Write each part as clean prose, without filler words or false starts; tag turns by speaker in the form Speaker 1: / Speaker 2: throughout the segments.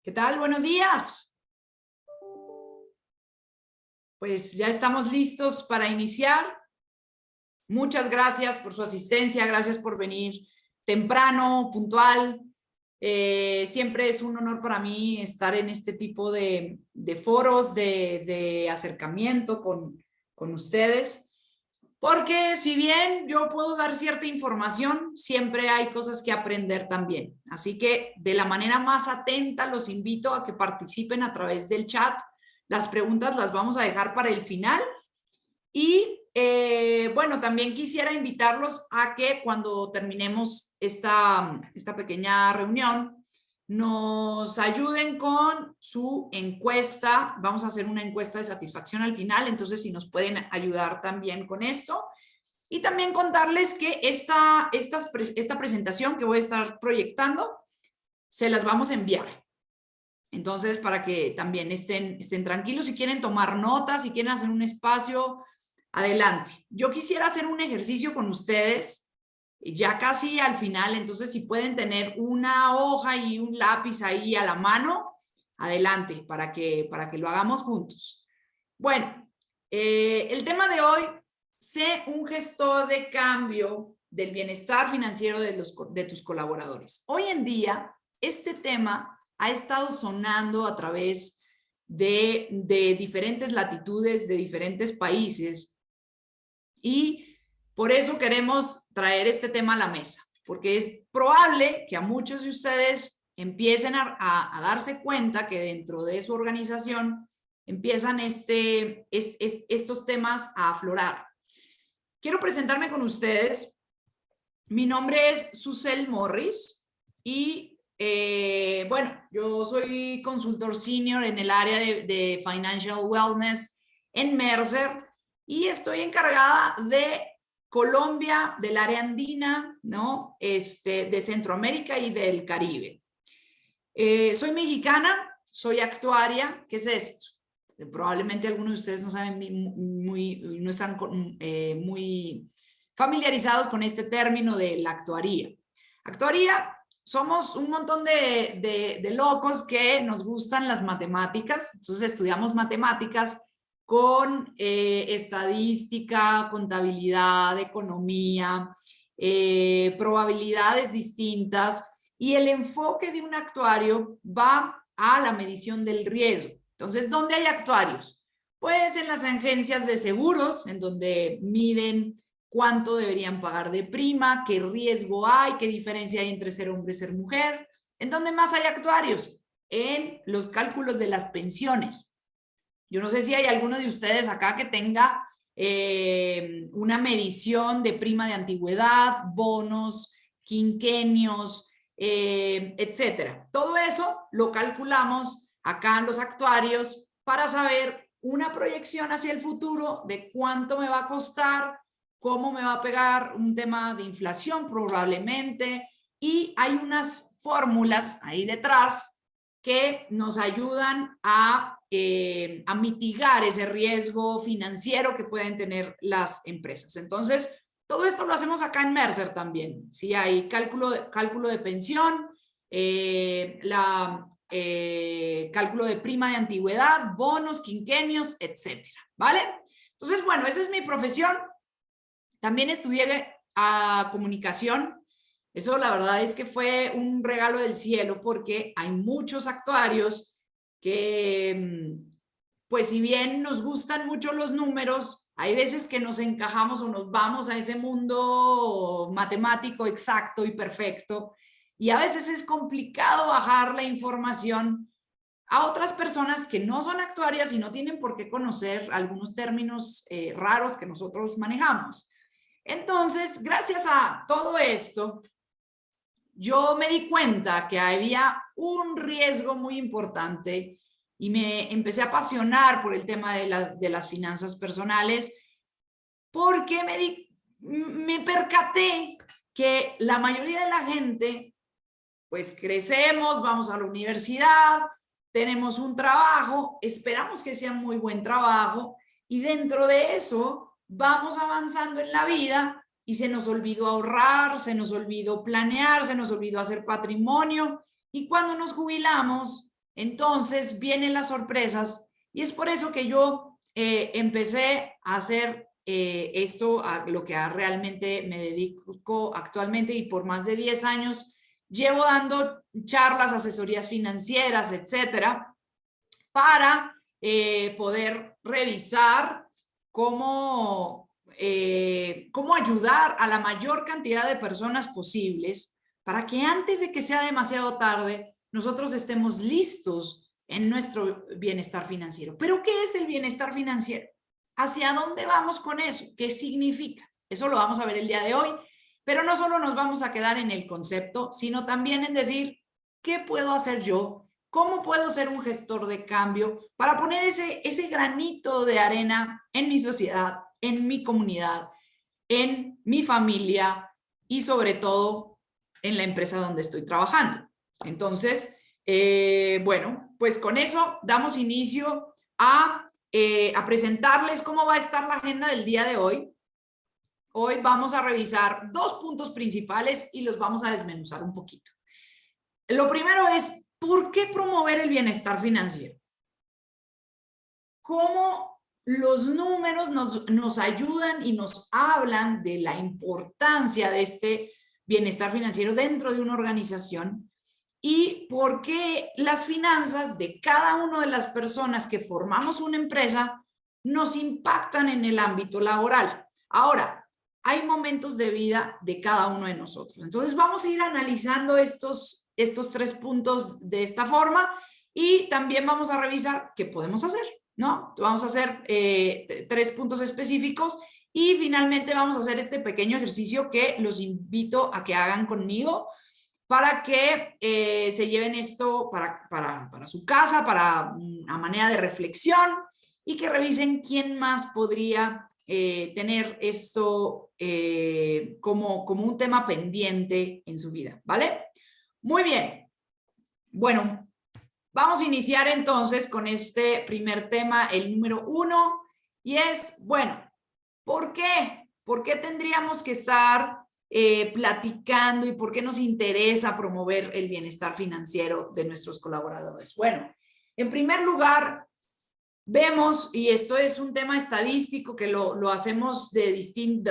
Speaker 1: ¿Qué tal? Buenos días. Pues ya estamos listos para iniciar. Muchas gracias por su asistencia, gracias por venir temprano, puntual. Siempre es un honor para mí estar en este tipo de foros, de acercamiento con ustedes. Porque si bien yo puedo dar cierta información, siempre hay cosas que aprender también. Así que de la manera más atenta los invito a que participen a través del chat. Las preguntas las vamos a dejar para el final. Y bueno, también quisiera invitarlos a que cuando terminemos esta pequeña reunión, nos ayuden con su encuesta. Vamos a hacer una encuesta de satisfacción al final, entonces si nos pueden ayudar también con esto. Y también contarles que esta presentación que voy a estar proyectando, se las vamos a enviar. Entonces, para que también estén tranquilos, si quieren tomar notas, si quieren hacer un espacio, adelante. Yo quisiera hacer un ejercicio con ustedes, ya casi al final, entonces si pueden tener una hoja y un lápiz ahí a la mano, adelante, para que lo hagamos juntos. Bueno, el tema de hoy, sé un gestor de cambio del bienestar financiero de tus colaboradores. Hoy en día, este tema ha estado sonando a través de diferentes latitudes, de diferentes países, y por eso queremos traer este tema a la mesa, porque es probable que a muchos de ustedes empiecen a darse cuenta que dentro de su organización empiezan estos temas a aflorar. Quiero presentarme con ustedes. Mi nombre es Susel Morris y bueno, yo soy consultor senior en el área de Financial Wellness en Mercer y estoy encargada de Colombia, del área andina, ¿no? De Centroamérica y del Caribe. Soy mexicana, soy actuaria. ¿Qué es esto? Probablemente algunos de ustedes no saben no están muy familiarizados con este término de la actuaría. Actuaría, somos un montón de locos que nos gustan las matemáticas, entonces estudiamos matemáticas con estadística, contabilidad, economía, probabilidades distintas, y el enfoque de un actuario va a la medición del riesgo. Entonces, ¿dónde hay actuarios? Pues en las agencias de seguros, en donde miden cuánto deberían pagar de prima, qué riesgo hay, qué diferencia hay entre ser hombre y ser mujer. ¿En dónde más hay actuarios? En los cálculos de las pensiones. Yo no sé si hay alguno de ustedes acá que tenga una medición de prima de antigüedad, bonos, quinquenios, etcétera. Todo eso lo calculamos acá en los actuarios para saber una proyección hacia el futuro de cuánto me va a costar, cómo me va a pegar un tema de inflación probablemente, y hay unas fórmulas ahí detrás que nos ayudan a mitigar ese riesgo financiero que pueden tener las empresas. Entonces, todo esto lo hacemos acá en Mercer también. Sí, hay cálculo de pensión, cálculo de prima de antigüedad, bonos, quinquenios, etcétera, ¿vale? Entonces, bueno, esa es mi profesión. También estudié comunicación. Eso la verdad es que fue un regalo del cielo, porque hay muchos actuarios que, pues si bien nos gustan mucho los números, hay veces que nos encajamos o nos vamos a ese mundo matemático exacto y perfecto, y a veces es complicado bajar la información a otras personas que no son actuarias y no tienen por qué conocer algunos términos raros que nosotros manejamos. Entonces, gracias a todo esto, yo me di cuenta que había un riesgo muy importante y me empecé a apasionar por el tema de las finanzas personales, porque me percaté que la mayoría de la gente, pues crecemos, vamos a la universidad, tenemos un trabajo, esperamos que sea un muy buen trabajo, y dentro de eso vamos avanzando en la vida y se nos olvidó ahorrar, se nos olvidó planear, se nos olvidó hacer patrimonio, y cuando nos jubilamos entonces vienen las sorpresas y es por eso que yo empecé a hacer esto, a lo que realmente me dedico actualmente y por más de 10 años llevo dando charlas, asesorías financieras, etcétera, para poder revisar cómo ayudar a la mayor cantidad de personas posibles para que antes de que sea demasiado tarde, nosotros estemos listos en nuestro bienestar financiero. ¿Pero qué es el bienestar financiero? ¿Hacia dónde vamos con eso? ¿Qué significa? Eso lo vamos a ver el día de hoy, pero no solo nos vamos a quedar en el concepto, sino también en decir, ¿qué puedo hacer yo? ¿Cómo puedo ser un gestor de cambio para poner ese granito de arena en mi sociedad, en mi comunidad, en mi familia y sobre todo en la empresa donde estoy trabajando? Entonces, bueno, pues con eso damos inicio a presentarles cómo va a estar la agenda del día de hoy. Hoy vamos a revisar 2 puntos principales y los vamos a desmenuzar un poquito. Lo primero es, ¿por qué promover el bienestar financiero? ¿Cómo los números nos ayudan y nos hablan de la importancia de este bienestar financiero dentro de una organización? ¿Y por qué las finanzas de cada una de las personas que formamos una empresa nos impactan en el ámbito laboral? Ahora, hay momentos de vida de cada uno de nosotros. Entonces, vamos a ir analizando estos 3 puntos de esta forma y también vamos a revisar qué podemos hacer, ¿no? Vamos a hacer 3 puntos específicos y finalmente vamos a hacer este pequeño ejercicio que los invito a que hagan conmigo para que se lleven esto para su casa, para una manera de reflexión y que revisen quién más podría tener esto como un tema pendiente en su vida, ¿vale? Muy bien. Bueno, vamos a iniciar entonces con este primer tema, el número 1, y es, bueno, ¿por qué? ¿Por qué tendríamos que estar platicando y por qué nos interesa promover el bienestar financiero de nuestros colaboradores? Bueno, en primer lugar, vemos, y esto es un tema estadístico que lo hacemos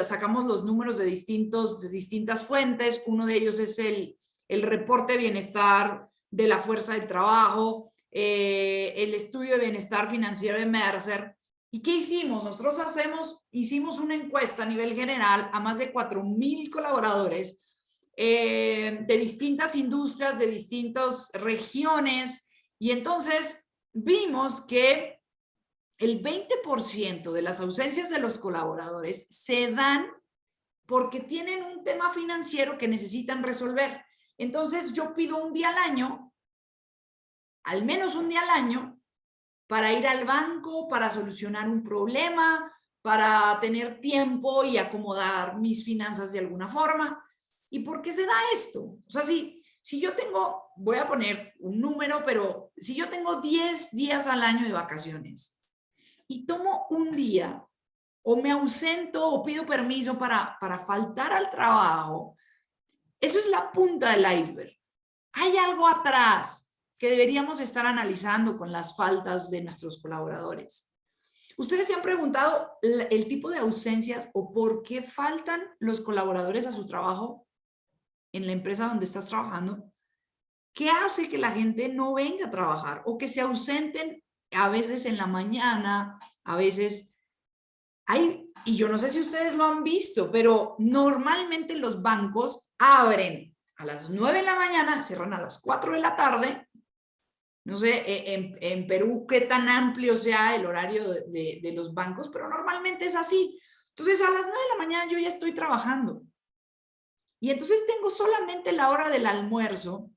Speaker 1: sacamos los números de distintas fuentes. Uno de ellos es el reporte de bienestar de la fuerza de trabajo, el estudio de bienestar financiero de Mercer. ¿Y qué hicimos? Nosotros hicimos una encuesta a nivel general a más de 4,000 colaboradores de distintas industrias, de distintas regiones, y entonces vimos que el 20% de las ausencias de los colaboradores se dan porque tienen un tema financiero que necesitan resolver. Entonces yo pido un día al año, al menos un día al año, para ir al banco, para solucionar un problema, para tener tiempo y acomodar mis finanzas de alguna forma. ¿Y por qué se da esto? O sea, si yo tengo, voy a poner un número, pero si yo tengo 10 días al año de vacaciones y tomo un día o me ausento o pido permiso para faltar al trabajo, eso es la punta del iceberg. Hay algo atrás que deberíamos estar analizando con las faltas de nuestros colaboradores. ¿Ustedes se han preguntado el tipo de ausencias o por qué faltan los colaboradores a su trabajo en la empresa donde estás trabajando? ¿Qué hace que la gente no venga a trabajar o que se ausenten a veces en la mañana, a veces y yo no sé si ustedes lo han visto, pero normalmente los bancos abren a las 9 de la mañana, cierran a las 4 de la tarde. No sé en Perú qué tan amplio sea el horario de los bancos, pero normalmente es así. Entonces a las 9 de la mañana yo ya estoy trabajando. Y entonces tengo solamente la hora del almuerzo,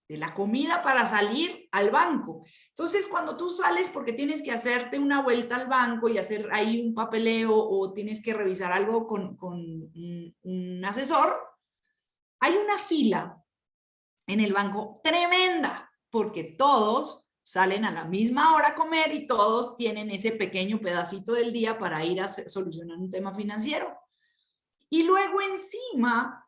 Speaker 1: de la comida para salir al banco. Entonces, cuando tú sales porque tienes que hacerte una vuelta al banco y hacer ahí un papeleo o tienes que revisar algo con un asesor, hay una fila en el banco tremenda porque todos salen a la misma hora a comer y todos tienen ese pequeño pedacito del día para ir a solucionar un tema financiero. Y luego encima,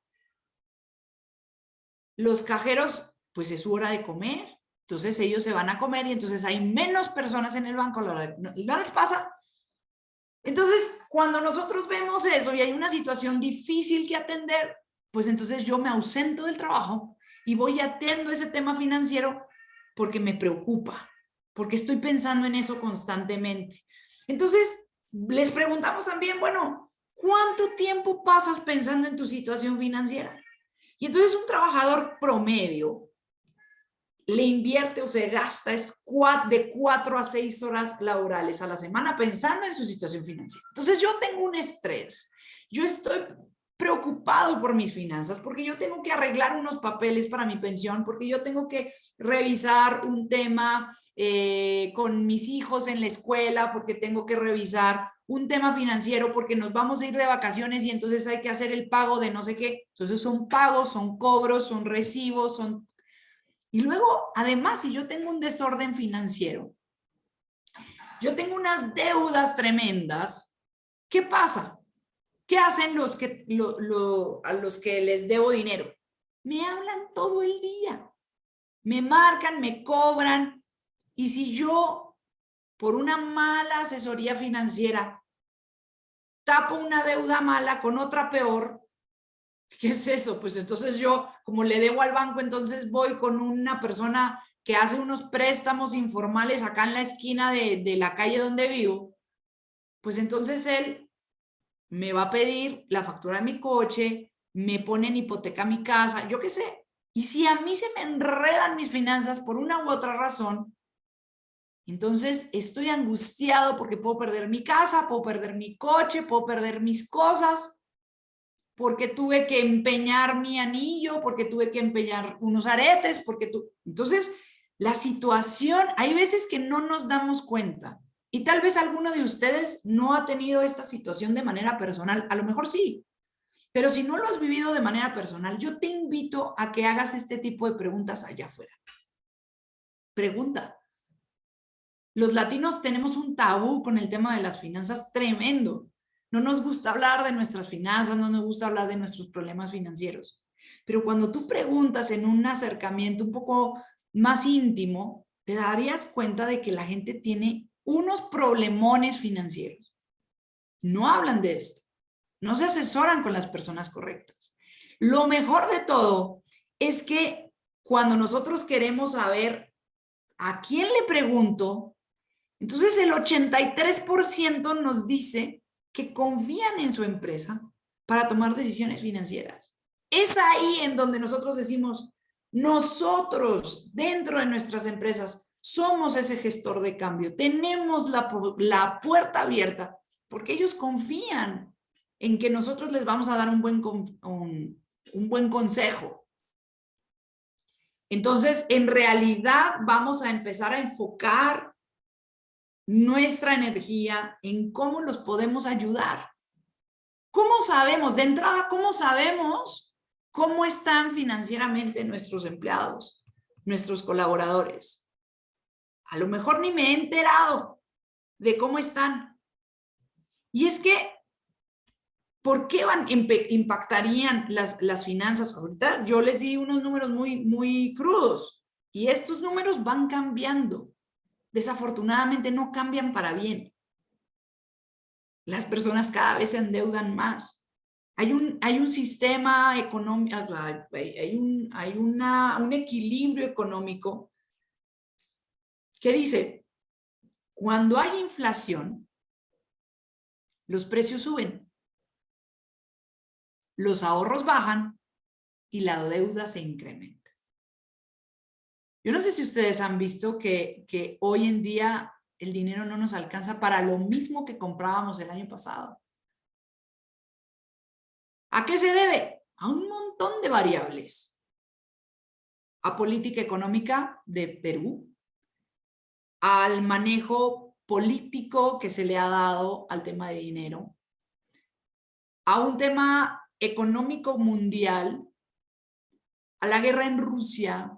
Speaker 1: los cajeros, pues es su hora de comer. Entonces ellos se van a comer y entonces hay menos personas en el banco. ¿No les pasa? Entonces, cuando nosotros vemos eso y hay una situación difícil que atender, pues entonces yo me ausento del trabajo y voy y atiendo ese tema financiero porque me preocupa, porque estoy pensando en eso constantemente. Entonces, les preguntamos también, bueno, ¿cuánto tiempo pasas pensando en tu situación financiera? Y entonces un trabajador promedio le invierte o se gasta de 4 a 6 horas laborales a la semana pensando en su situación financiera. Entonces yo tengo un estrés, yo estoy preocupado por mis finanzas porque yo tengo que arreglar unos papeles para mi pensión, porque yo tengo que revisar un tema con mis hijos en la escuela, porque tengo que revisar un tema financiero, porque nos vamos a ir de vacaciones y entonces hay que hacer el pago de no sé qué. Entonces son pagos, son cobros, son recibos, son... Y luego, además, si yo tengo un desorden financiero, yo tengo unas deudas tremendas, ¿qué pasa? ¿Qué hacen a los que les debo dinero? Me hablan todo el día, me marcan, me cobran, y si yo, por una mala asesoría financiera, tapo una deuda mala con otra peor, ¿qué es eso? Pues entonces yo, como le debo al banco, entonces voy con una persona que hace unos préstamos informales acá en la esquina de la calle donde vivo, pues entonces él me va a pedir la factura de mi coche, me pone en hipoteca mi casa, yo qué sé. Y si a mí se me enredan mis finanzas por una u otra razón, entonces estoy angustiado porque puedo perder mi casa, puedo perder mi coche, puedo perder mis cosas, porque tuve que empeñar mi anillo, porque tuve que empeñar unos aretes, porque tú... Entonces, la situación, hay veces que no nos damos cuenta. Y tal vez alguno de ustedes no ha tenido esta situación de manera personal, a lo mejor sí, pero si no lo has vivido de manera personal, yo te invito a que hagas este tipo de preguntas allá afuera. Pregunta. Los latinos tenemos un tabú con el tema de las finanzas tremendo. No nos gusta hablar de nuestras finanzas, no nos gusta hablar de nuestros problemas financieros. Pero cuando tú preguntas en un acercamiento un poco más íntimo, te darías cuenta de que la gente tiene unos problemones financieros. No hablan de esto, no se asesoran con las personas correctas. Lo mejor de todo es que cuando nosotros queremos saber a quién le pregunto, entonces el 83% nos dice que confían en su empresa para tomar decisiones financieras. Es ahí en donde nosotros decimos, nosotros dentro de nuestras empresas somos ese gestor de cambio, tenemos la puerta abierta porque ellos confían en que nosotros les vamos a dar un buen consejo. Entonces, en realidad vamos a empezar a enfocar nuestra energía en cómo los podemos ayudar. ¿Cómo sabemos? De entrada, ¿cómo sabemos cómo están financieramente nuestros empleados, nuestros colaboradores? A lo mejor ni me he enterado de cómo están. Y es que, ¿por qué impactarían las finanzas? Ahorita yo les di unos números muy crudos y estos números van cambiando. Desafortunadamente no cambian para bien. Las personas cada vez se endeudan más. Hay un sistema económico, hay un equilibrio económico que dice, cuando hay inflación, los precios suben, los ahorros bajan y la deuda se incrementa. Yo no sé si ustedes han visto que hoy en día el dinero no nos alcanza para lo mismo que comprábamos el año pasado. ¿A qué se debe? A un montón de variables. A política económica de Perú, al manejo político que se le ha dado al tema de dinero, a un tema económico mundial, a la guerra en Rusia,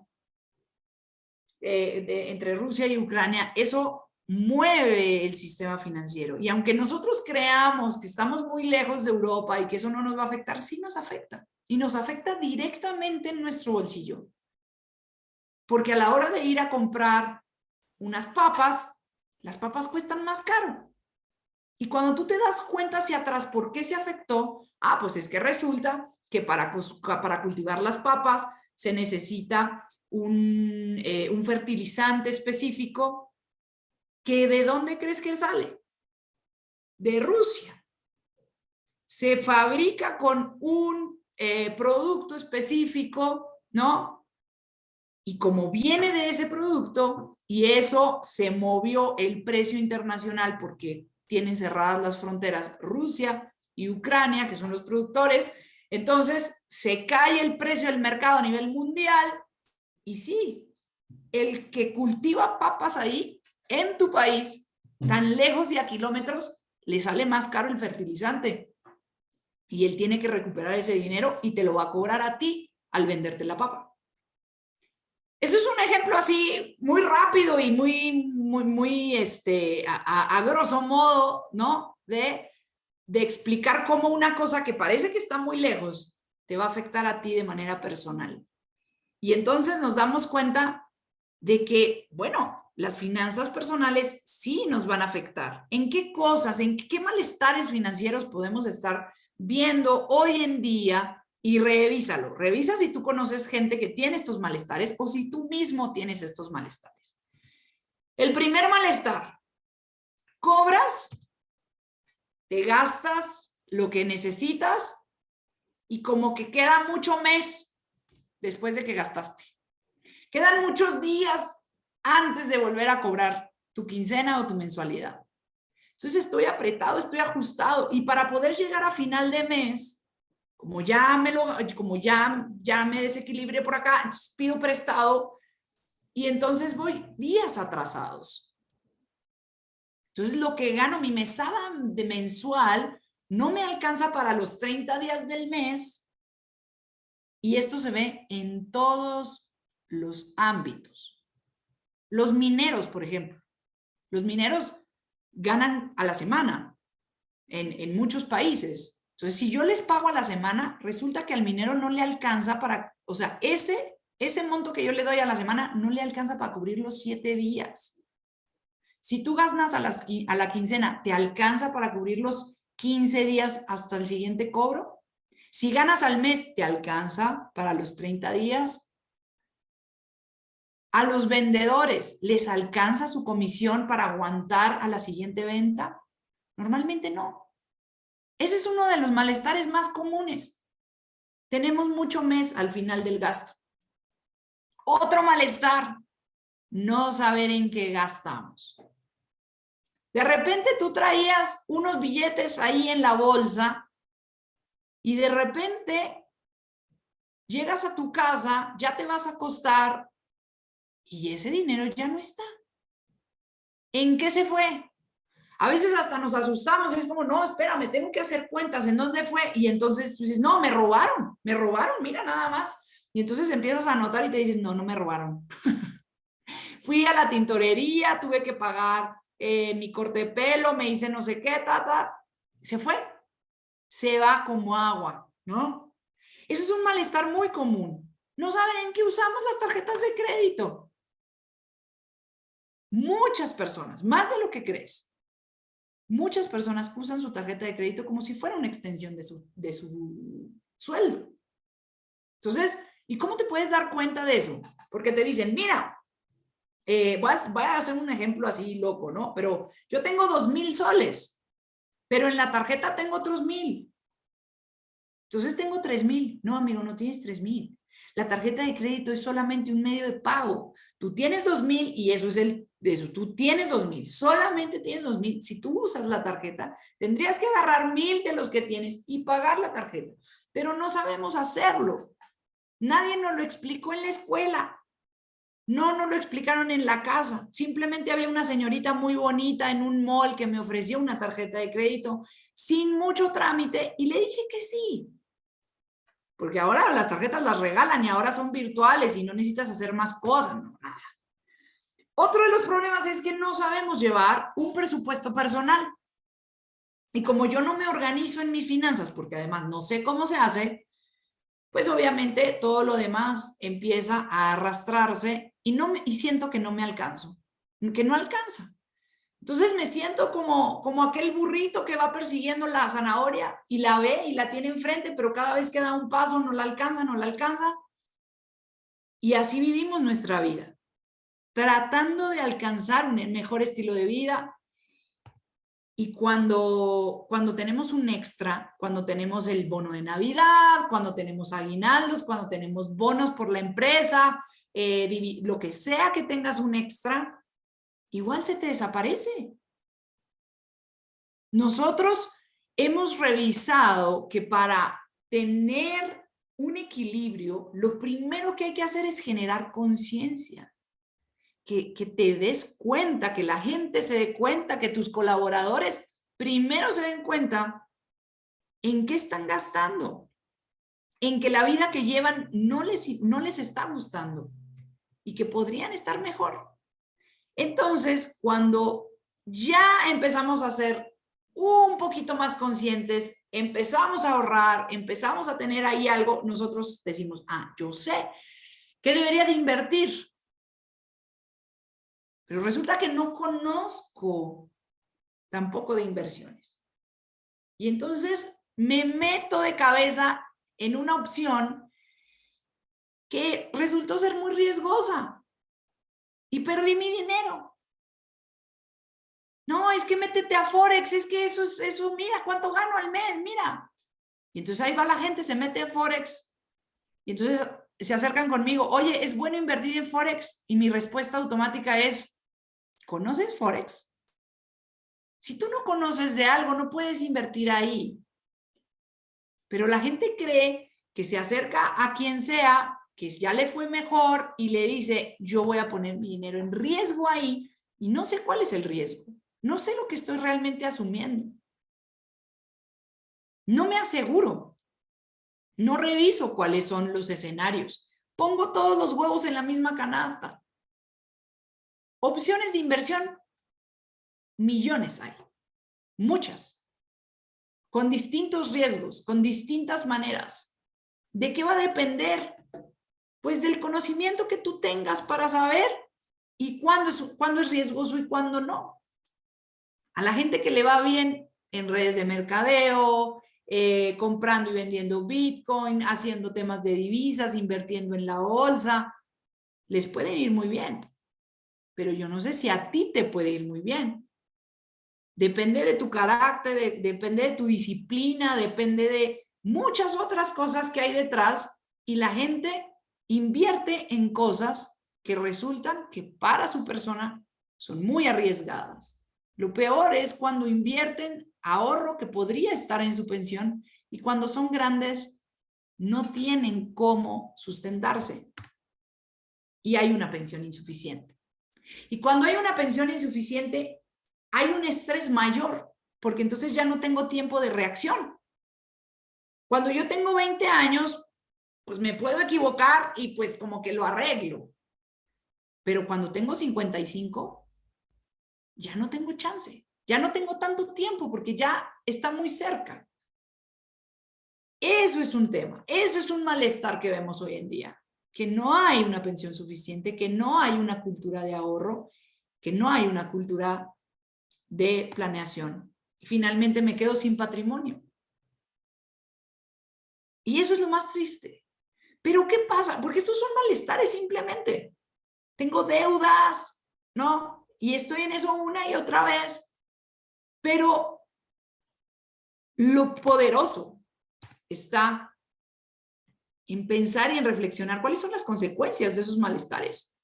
Speaker 1: entre Rusia y Ucrania. Eso mueve el sistema financiero. Y aunque nosotros creamos que estamos muy lejos de Europa y que eso no nos va a afectar, sí nos afecta. Y nos afecta directamente en nuestro bolsillo. porque a la hora de ir a comprar unas papas, las papas cuestan más caro. Y cuando tú te das cuenta hacia atrás por qué se afectó, pues es que resulta que para cultivar las papas se necesita un fertilizante específico que ¿de dónde crees que sale? De Rusia. Se fabrica con un producto específico, ¿no? Y como viene de ese producto, y eso se movió el precio internacional porque tienen cerradas las fronteras Rusia y Ucrania, que son los productores, entonces se cae el precio del mercado a nivel mundial. Y sí, el que cultiva papas ahí, en tu país, tan lejos y a kilómetros, le sale más caro el fertilizante. Y él tiene que recuperar ese dinero y te lo va a cobrar a ti al venderte la papa. Eso es un ejemplo así muy rápido y muy a grosso modo, ¿no? De explicar cómo una cosa que parece que está muy lejos te va a afectar a ti de manera personal. Y entonces nos damos cuenta de que, bueno, las finanzas personales sí nos van a afectar. ¿En qué cosas, en qué malestares financieros podemos estar viendo hoy en día? Y revísalo. Revisa si tú conoces gente que tiene estos malestares o si tú mismo tienes estos malestares. El primer malestar. Cobras, te gastas lo que necesitas y como que queda mucho mes después de que gastaste. Quedan muchos días antes de volver a cobrar tu quincena o tu mensualidad. Entonces estoy apretado, estoy ajustado y para poder llegar a final de mes, como ya me desequilibré por acá, entonces pido prestado y entonces voy días atrasados. Entonces lo que gano, mi mesada de mensual, no me alcanza para los 30 días del mes y esto se ve en todos los ámbitos. Los mineros, por ejemplo. Los mineros ganan a la semana en muchos países. Entonces, si yo les pago a la semana, resulta que al minero no le alcanza para, o sea, ese monto que yo le doy a la semana no le alcanza para cubrir los 7 días. Si tú ganas a la quincena, ¿te alcanza para cubrir los 15 días hasta el siguiente cobro? Si ganas al mes, ¿te alcanza para los 30 días? ¿A los vendedores les alcanza su comisión para aguantar a la siguiente venta? Normalmente no. Ese es uno de los malestares más comunes. Tenemos mucho mes al final del gasto. Otro malestar, no saber en qué gastamos. De repente tú traías unos billetes ahí en la bolsa y de repente llegas a tu casa, ya te vas a acostar y ese dinero ya no está. ¿En qué se fue? A veces hasta nos asustamos, es como, no, espérame, tengo que hacer cuentas, ¿en dónde fue? Y entonces tú dices, no, me robaron, mira nada más. Y entonces empiezas a anotar y te dices, no, no me robaron. Fui a la tintorería, tuve que pagar mi corte de pelo, me hice no sé qué, se fue. Se va como agua, ¿no? Ese es un malestar muy común. No saben en qué usamos las tarjetas de crédito. Muchas personas, más de lo que crees. Muchas personas usan su tarjeta de crédito como si fuera una extensión de su sueldo. Entonces, ¿y cómo te puedes dar cuenta de eso? Porque te dicen, mira, voy a hacer un ejemplo así loco, ¿no? Pero yo tengo 2,000 soles, pero en la tarjeta tengo otros 1,000. Entonces tengo 3,000. No, amigo, no tienes 3,000. La tarjeta de crédito es solamente un medio de pago. Tú tienes 2,000 y eso es tú tienes 2,000, solamente tienes 2,000. Si tú usas la tarjeta, tendrías que agarrar 1,000 de los que tienes y pagar la tarjeta, pero no sabemos hacerlo. Nadie nos lo explicó en la escuela. No nos lo explicaron en la casa. Simplemente había una señorita muy bonita en un mall que me ofreció una tarjeta de crédito sin mucho trámite y le dije que sí. Porque ahora las tarjetas las regalan y ahora son virtuales y no necesitas hacer más cosas, no, nada. Otro de los problemas es que no sabemos llevar un presupuesto personal. Y como yo no me organizo en mis finanzas, porque además no sé cómo se hace, pues obviamente todo lo demás empieza a arrastrarse y siento que no me alcanzo, que no alcanza. Entonces me siento como aquel burrito que va persiguiendo la zanahoria y la ve y la tiene enfrente, pero cada vez que da un paso no la alcanza, no la alcanza. Y así vivimos nuestra vida, tratando de alcanzar un mejor estilo de vida. Y cuando tenemos un extra, cuando tenemos el bono de Navidad, cuando tenemos aguinaldos, cuando tenemos bonos por la empresa, lo que sea que tengas un extra, igual se te desaparece. Nosotros hemos revisado que para tener un equilibrio, lo primero que hay que hacer es generar conciencia. Que te des cuenta, que la gente se dé cuenta, que tus colaboradores primero se den cuenta en qué están gastando, en que la vida que llevan no les está gustando y que podrían estar mejor. Entonces, cuando ya empezamos a ser un poquito más conscientes, empezamos a ahorrar, empezamos a tener ahí algo, nosotros decimos, yo sé que debería de invertir. Pero resulta que no conozco tampoco de inversiones. Y entonces me meto de cabeza en una opción que resultó ser muy riesgosa y perdí mi dinero. No, es que métete a Forex, es que eso, mira cuánto gano al mes, mira. Y entonces ahí va la gente, se mete en Forex y entonces se acercan conmigo, oye, ¿es bueno invertir en Forex? Y mi respuesta automática es, ¿conoces Forex? Si tú no conoces de algo, no puedes invertir ahí. Pero la gente cree que se acerca a quien sea, que ya le fue mejor y le dice, yo voy a poner mi dinero en riesgo ahí y no sé cuál es el riesgo. No sé lo que estoy realmente asumiendo. No me aseguro. No reviso cuáles son los escenarios. Pongo todos los huevos en la misma canasta. Opciones de inversión, millones hay. Muchas. Con distintos riesgos, con distintas maneras. ¿De qué va a depender? Pues del conocimiento que tú tengas para saber y cuándo es riesgoso y cuándo no. A la gente que le va bien en redes de mercadeo, comprando y vendiendo Bitcoin, haciendo temas de divisas, invirtiendo en la bolsa, les puede ir muy bien. Pero yo no sé si a ti te puede ir muy bien. Depende de tu carácter, depende de tu disciplina, depende de muchas otras cosas que hay detrás y la gente invierte en cosas que resultan que para su persona son muy arriesgadas. Lo peor es cuando invierten ahorro que podría estar en su pensión y cuando son grandes no tienen cómo sustentarse y hay una pensión insuficiente. Y cuando hay una pensión insuficiente, hay un estrés mayor, porque entonces ya no tengo tiempo de reacción. Cuando yo tengo 20 años, pues me puedo equivocar y pues como que lo arreglo. Pero cuando tengo 55, ya no tengo chance. Ya no tengo tanto tiempo porque ya está muy cerca. Eso es un tema. Eso es un malestar que vemos hoy en día. Que no hay una pensión suficiente, que no hay una cultura de ahorro, que no hay una cultura de planeación. Y finalmente me quedo sin patrimonio. Y eso es lo más triste. Pero ¿qué pasa? Porque estos son malestares simplemente. Tengo deudas, ¿no? Y estoy en eso una y otra vez. Pero lo poderoso está en pensar y en reflexionar cuáles son las consecuencias de esos malestares.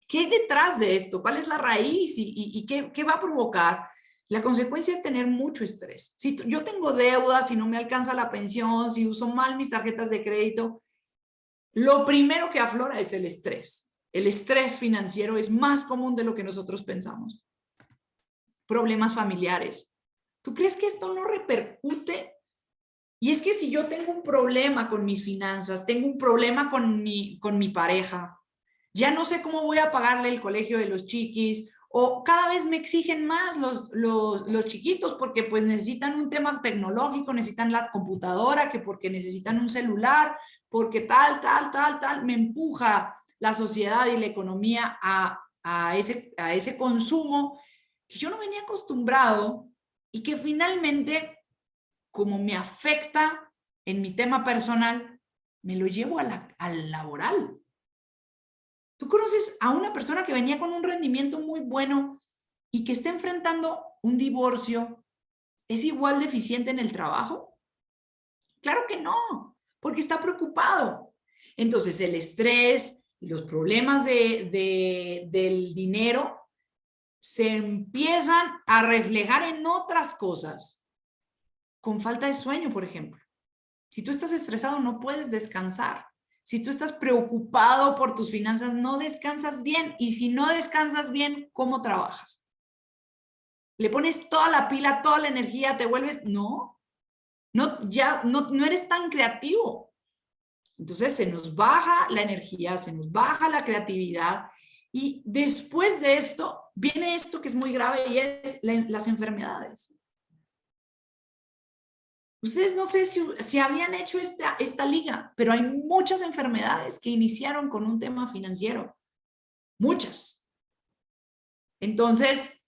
Speaker 1: ¿Qué hay detrás de esto? ¿Cuál es la raíz y qué va a provocar? La consecuencia es tener mucho estrés. Si yo tengo deudas, si no me alcanza la pensión, si uso mal mis tarjetas de crédito, lo primero que aflora es el estrés. El estrés financiero es más común de lo que nosotros pensamos. Problemas familiares. ¿Tú crees que esto no repercute? Y es que si yo tengo un problema con mis finanzas, tengo un problema con mi pareja, ya no sé cómo voy a pagarle el colegio de los chiquis, o cada vez me exigen más los chiquitos porque pues necesitan un tema tecnológico, necesitan la computadora, que porque necesitan un celular, porque tal, me empuja la sociedad y la economía a ese consumo que yo no venía acostumbrado y que finalmente, como me afecta en mi tema personal, me lo llevo al laboral. Tú conoces a una persona que venía con un rendimiento muy bueno y que está enfrentando un divorcio, ¿es igual de eficiente en el trabajo? Claro que no, porque está preocupado. Entonces, el estrés y los problemas del dinero se empiezan a reflejar en otras cosas, con falta de sueño, por ejemplo. Si tú estás estresado, no puedes descansar. Si tú estás preocupado por tus finanzas, no descansas bien. Y si no descansas bien, ¿cómo trabajas? ¿Le pones toda la pila, toda la energía, te vuelves? No, ya no eres tan creativo. Entonces se nos baja la energía, se nos baja la creatividad y después de esto viene esto que es muy grave y es las enfermedades. Ustedes no sé si habían hecho esta liga, pero hay muchas enfermedades que iniciaron con un tema financiero. Muchas. Entonces,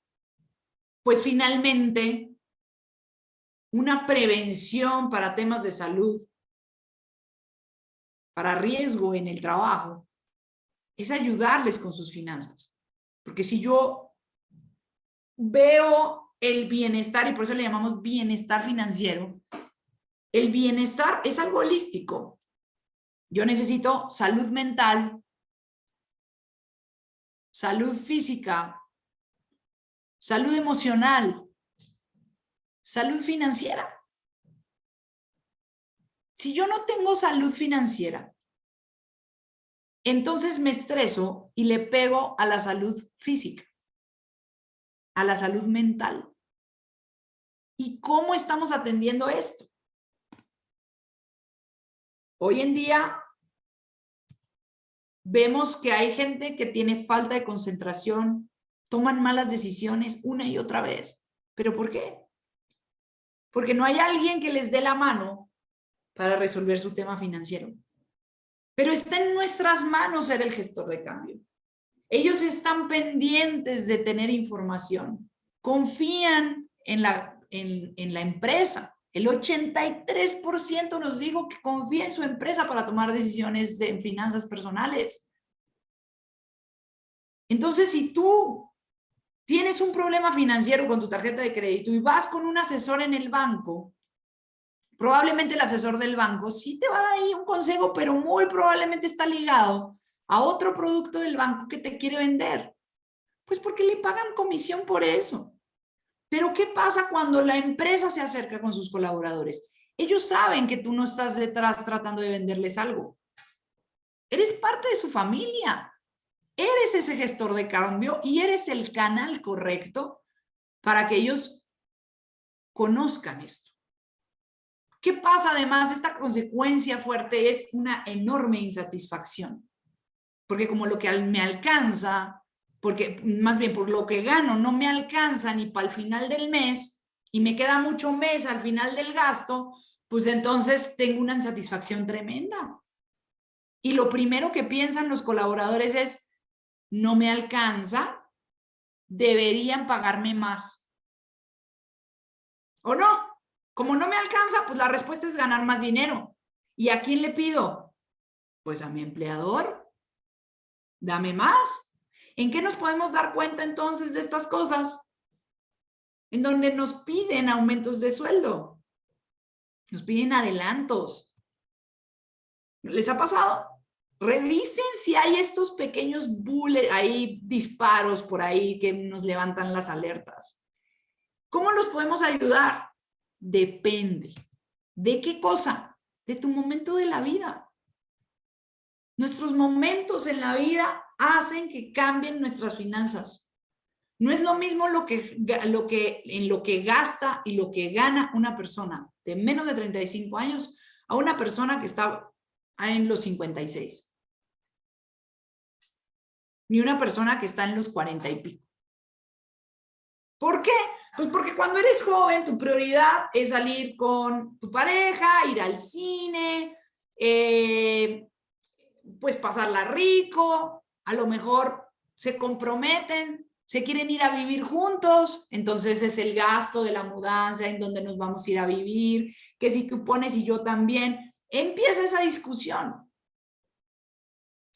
Speaker 1: pues finalmente, una prevención para temas de salud, para riesgo en el trabajo, es ayudarles con sus finanzas. Porque si yo veo el bienestar, y por eso le llamamos bienestar financiero, el bienestar es algo holístico. Yo necesito salud mental, salud física, salud emocional, salud financiera. Si yo no tengo salud financiera, entonces me estreso y le pego a la salud física, a la salud mental. ¿Y cómo estamos atendiendo esto? Hoy en día vemos que hay gente que tiene falta de concentración, toman malas decisiones una y otra vez. ¿Pero por qué? Porque no hay alguien que les dé la mano para resolver su tema financiero. Pero está en nuestras manos ser el gestor de cambio. Ellos están pendientes de tener información, confían en la empresa. El 83% nos dijo que confía en su empresa para tomar decisiones en finanzas personales. Entonces, si tú tienes un problema financiero con tu tarjeta de crédito y vas con un asesor en el banco, probablemente el asesor del banco sí te va a dar ahí un consejo, pero muy probablemente está ligado a otro producto del banco que te quiere vender. Pues porque le pagan comisión por eso. Pero ¿qué pasa cuando la empresa se acerca con sus colaboradores? Ellos saben que tú no estás detrás tratando de venderles algo. Eres parte de su familia. Eres ese gestor de cambio y eres el canal correcto para que ellos conozcan esto. ¿Qué pasa además? Esta consecuencia fuerte es una enorme insatisfacción. Porque como lo que me alcanza, porque más bien por lo que gano no me alcanza ni para el final del mes y me queda mucho mes al final del gasto, pues entonces tengo una insatisfacción tremenda. Y lo primero que piensan los colaboradores es, no me alcanza, deberían pagarme más. ¿O no? Como no me alcanza, pues la respuesta es ganar más dinero. ¿Y a quién le pido? Pues a mi empleador. Dame más. ¿En qué nos podemos dar cuenta entonces de estas cosas? En donde nos piden aumentos de sueldo. Nos piden adelantos. ¿Les ha pasado? Revisen si hay estos pequeños bullets, hay disparos por ahí que nos levantan las alertas. ¿Cómo los podemos ayudar? Depende. ¿De qué cosa? De tu momento de la vida. Nuestros momentos en la vida hacen que cambien nuestras finanzas. No es lo mismo en lo que gasta y lo que gana una persona de menos de 35 años a una persona que está en los 56. Ni una persona que está en los 40 y pico. ¿Por qué? Pues porque cuando eres joven, tu prioridad es salir con tu pareja, ir al cine, pues pasarla rico, a lo mejor se comprometen, se quieren ir a vivir juntos, entonces es el gasto de la mudanza, en donde nos vamos a ir a vivir, que si tú pones y yo también, empieza esa discusión.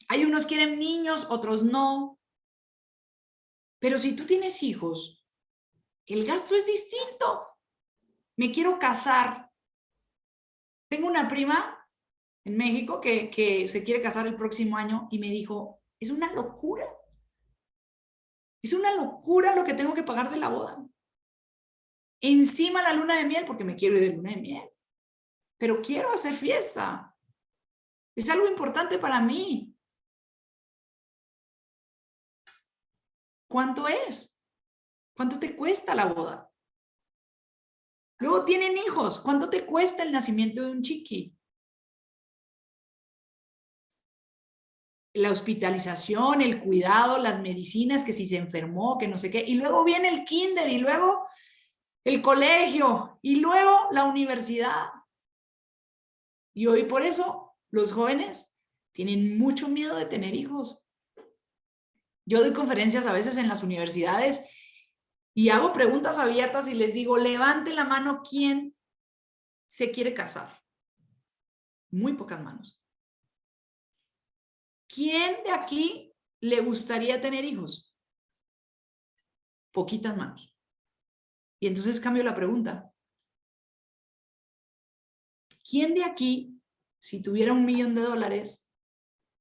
Speaker 1: Hay unos quieren niños, otros no, pero si tú tienes hijos, el gasto es distinto. Me quiero casar. Tengo una prima en México que se quiere casar el próximo año y me dijo, es una locura. Es una locura lo que tengo que pagar de la boda. Encima la luna de miel, porque me quiero ir de luna de miel. Pero quiero hacer fiesta. Es algo importante para mí. ¿Cuánto es? ¿Cuánto te cuesta la boda? Luego tienen hijos. ¿Cuánto te cuesta el nacimiento de un chiqui? La hospitalización, el cuidado, las medicinas, que si se enfermó, que no sé qué. Y luego viene el kinder y luego el colegio y luego la universidad. Y hoy por eso los jóvenes tienen mucho miedo de tener hijos. Yo doy conferencias a veces en las universidades y hago preguntas abiertas y les digo, levante la mano quién se quiere casar. Muy pocas manos. ¿Quién de aquí le gustaría tener hijos? Poquitas manos. Y entonces cambio la pregunta. ¿Quién de aquí, si tuviera $1 millón,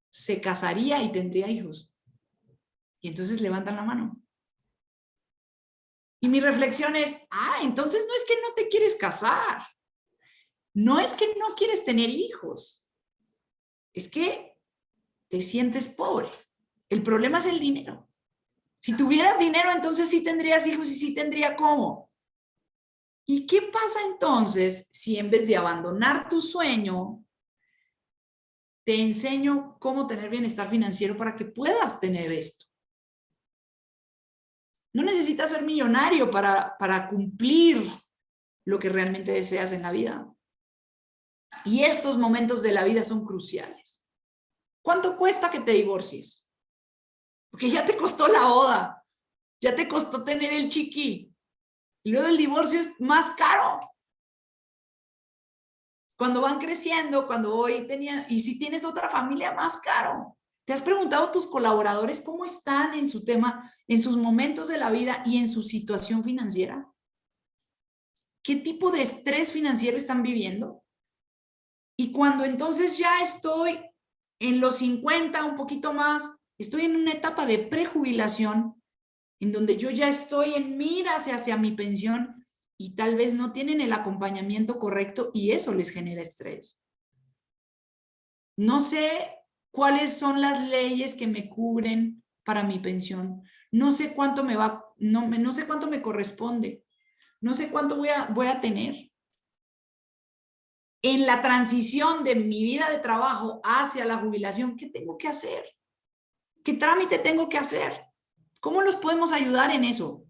Speaker 1: se casaría y tendría hijos? Y entonces levantan la mano. Y mi reflexión es, entonces no es que no te quieres casar. No es que no quieres tener hijos. Es que te sientes pobre. El problema es el dinero. Si tuvieras dinero, entonces sí tendrías hijos y sí tendría cómo. ¿Y qué pasa entonces si en vez de abandonar tu sueño, te enseño cómo tener bienestar financiero para que puedas tener esto? No necesitas ser millonario para cumplir lo que realmente deseas en la vida. Y estos momentos de la vida son cruciales. ¿Cuánto cuesta que te divorcies? Porque ya te costó la boda, ya te costó tener el chiqui. Y luego el divorcio es más caro. Cuando van creciendo, cuando hoy tenía, y si tienes otra familia, más caro. ¿Te has preguntado a tus colaboradores cómo están en su tema, en sus momentos de la vida y en su situación financiera? ¿Qué tipo de estrés financiero están viviendo? Y cuando entonces ya estoy en los 50, un poquito más, estoy en una etapa de prejubilación, en donde yo ya estoy en miras hacia mi pensión y tal vez no tienen el acompañamiento correcto y eso les genera estrés. No sé cuáles son las leyes que me cubren para mi pensión. No sé cuánto me va, no sé cuánto me corresponde. No sé cuánto voy a tener. En la transición de mi vida de trabajo hacia la jubilación, ¿qué tengo que hacer? ¿Qué trámite tengo que hacer? ¿Cómo los podemos ayudar en eso?